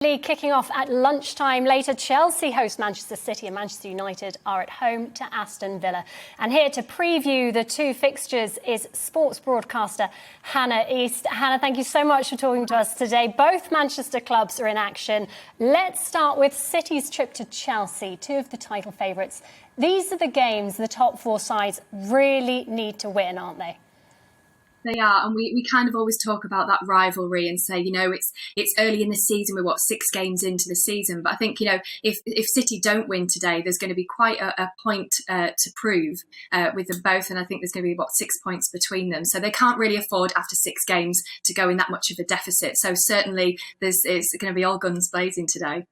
League kicking off at lunchtime later. Chelsea host Manchester City and Manchester United are at home to Aston Villa. And here to preview the two fixtures is sports broadcaster Hannah East. Hannah, thank you so much for talking to us today. Both Manchester clubs are in action. Let's start with City's trip to Chelsea, two of the title favourites. These are the games the top four sides really need to win, aren't they? They are, and we kind of always talk about that rivalry and say, it's early in the season. We're 6 games into the season, but I think if City don't win today, there's going to be quite a point to prove with them both, and I think there's going to be 6 points between them. So they can't really afford after 6 games to go in that much of a deficit. So certainly it's going to be all guns blazing today.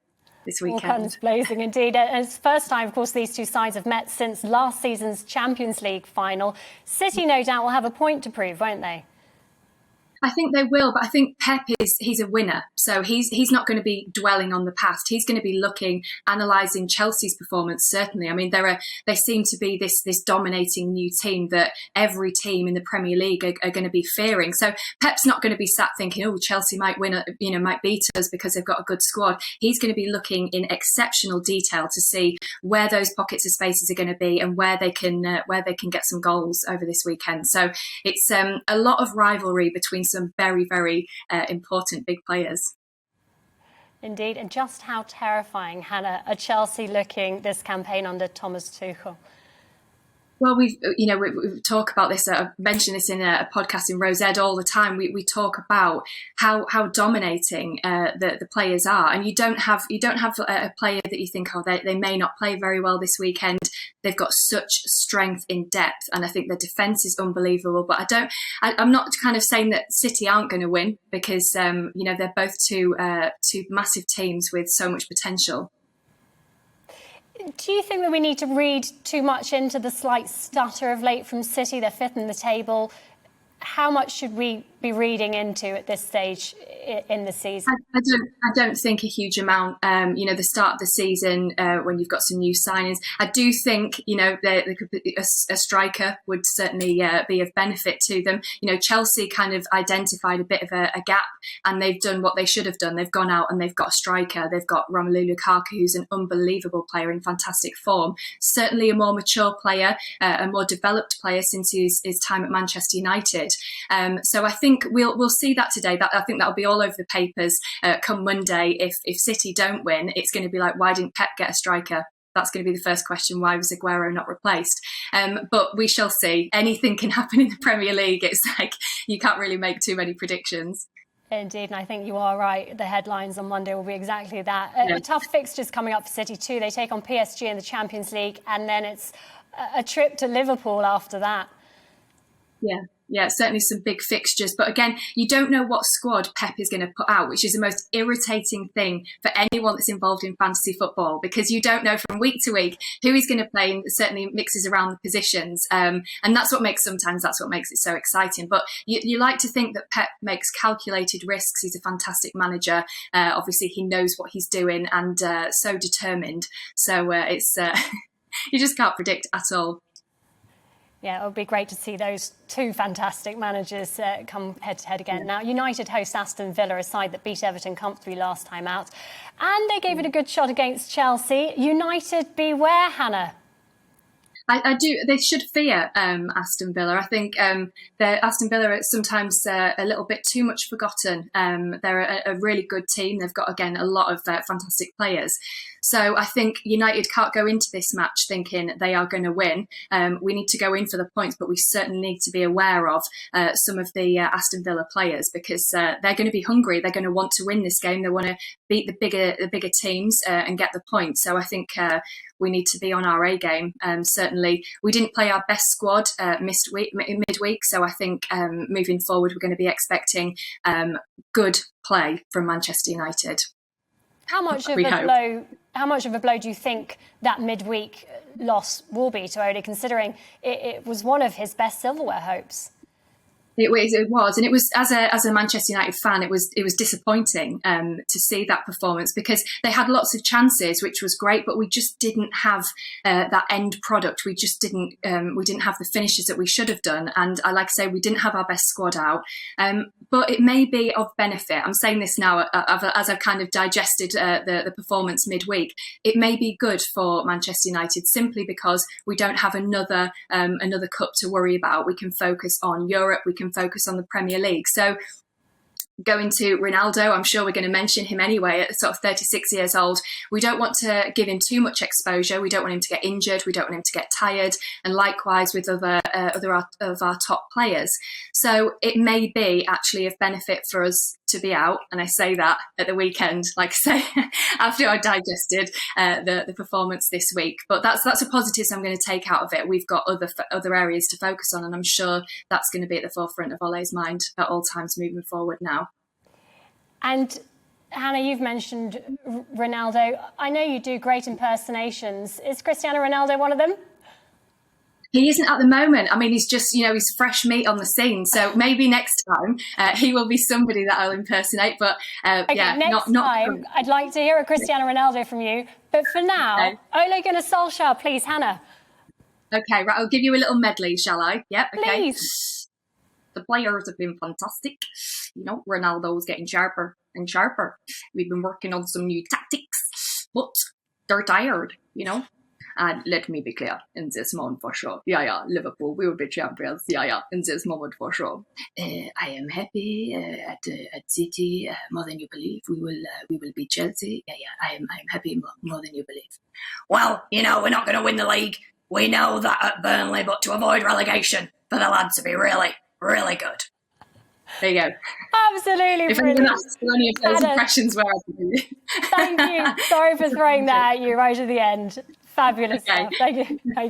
This weekend. All guns blazing indeed. It's the first time, of course, these two sides have met since last season's Champions League final. City, no doubt, will have a point to prove, won't they? I think they will, but I think Pep he's a winner. So he's not going to be dwelling on the past. He's going to be analysing Chelsea's performance, certainly. I mean, they seem to be this dominating new team that every team in the Premier League are going to be fearing. So Pep's not going to be sat thinking, oh, Chelsea might win, might beat us because they've got a good squad. He's going to be looking in exceptional detail to see where those pockets of spaces are going to be and where they can get some goals over this weekend. So it's a lot of rivalry between some very, very important big players. Indeed, and just how terrifying, Hannah, are Chelsea looking this campaign under Thomas Tuchel? Well, we talk about this. I mention this in a podcast in Rose Ed all the time. We talk about how dominating the players are, and you don't have a player that you think, oh, they may not play very well this weekend. They've got such strength in depth, and I think the defence is unbelievable. But I'm not kind of saying that City aren't going to win because they're both two massive teams with so much potential. Do you think that we need to read too much into the slight stutter of late from City? They're 5th in the table. How much should we be reading into at this stage in the season? I don't think a huge amount. The start of the season when you've got some new signings, I do think there could be a striker would certainly be of benefit to them. Chelsea kind of identified a bit of a gap, and they've done what they should have done. They've gone out and they've got a striker. They've got Romelu Lukaku, who's an unbelievable player in fantastic form. Certainly a more mature player, a more developed player since his time at Manchester United. So I think we'll see that today. I think that'll be all over the papers come Monday. If City don't win, it's going to be like, why didn't Pep get a striker? That's going to be the first question. Why was Aguero not replaced? But we shall see. Anything can happen in the Premier League. It's like you can't really make too many predictions. Indeed, and I think you are right. The headlines on Monday will be exactly that. A tough fixtures coming up for City too. They take on PSG in the Champions League, and then it's a trip to Liverpool after that. Yeah, certainly some big fixtures. But again, you don't know what squad Pep is going to put out, which is the most irritating thing for anyone that's involved in fantasy football, because you don't know from week to week who he's going to play, and certainly mixes around the positions. And that's what makes it so exciting. But you like to think that Pep makes calculated risks. He's a fantastic manager. Obviously, he knows what he's doing and so determined. So it's you just can't predict at all. Yeah, it would be great to see those two fantastic managers come head-to-head again. Yeah. Now, United host Aston Villa, a side that beat Everton comfortably last time out. And they gave it a good shot against Chelsea. United, beware, Hannah. I do. They should fear Aston Villa. I think Aston Villa are sometimes a little bit too much forgotten. They're a really good team. They've got, again, a lot of fantastic players. So I think United can't go into this match thinking they are going to win. We need to go in for the points, but we certainly need to be aware of some of the Aston Villa players, because they're going to be hungry. They're going to want to win this game. They want to beat the bigger teams and get the points. So I think we need to be on our A game. Certainly, we didn't play our best squad midweek, so I think moving forward we're going to be expecting good play from Manchester United. How much of a blow do you think that midweek loss will be to Ole, considering it was one of his best silverware hopes? It was, and it was as a Manchester United fan, it was disappointing to see that performance, because they had lots of chances, which was great, but we just didn't have that end product. We just didn't have the finishes that we should have done, and I like to say we didn't have our best squad out. But it may be of benefit. I'm saying this now as I've kind of digested the performance midweek. It may be good for Manchester United simply because we don't have another cup to worry about. We can focus on Europe. We can focus on the Premier League. So going to Ronaldo, I'm sure we're going to mention him anyway at sort of 36 years old. We don't want to give him too much exposure. We don't want him to get injured. We don't want him to get tired. And likewise with other of our top players. So it may be actually of benefit for us to be out. And I say that at the weekend, like I say, after I digested the performance this week. But that's a positive I'm going to take out of it. We've got other areas to focus on, and I'm sure that's going to be at the forefront of Ole's mind at all times moving forward now. And Hannah, you've mentioned Ronaldo. I know you do great impersonations. Is Cristiano Ronaldo one of them? He isn't at the moment. I mean, he's just, he's fresh meat on the scene. So maybe next time he will be somebody that I'll impersonate. But next time, I'd like to hear a Cristiano Ronaldo from you. But for now, Ole Gunnar Solskjaer, please, Hannah. Okay, right. I'll give you a little medley, shall I? Yeah, okay. Please. The players have been fantastic. Ronaldo's getting sharper and sharper. We've been working on some new tactics, but they're tired, And let me be clear, in this moment for sure. Liverpool, we will be champions. In this moment for sure. I am happy at City more than you believe. We will beat Chelsea. I am happy more than you believe. Well, we're not going to win the league. We know that at Burnley, but to avoid relegation, for the lads to be really, really good. There you go. Absolutely if brilliant. anyone asks for any of those impressions, where I can do. Thank you. Sorry for throwing that at you right at the end. Fabulous stuff. Thank you.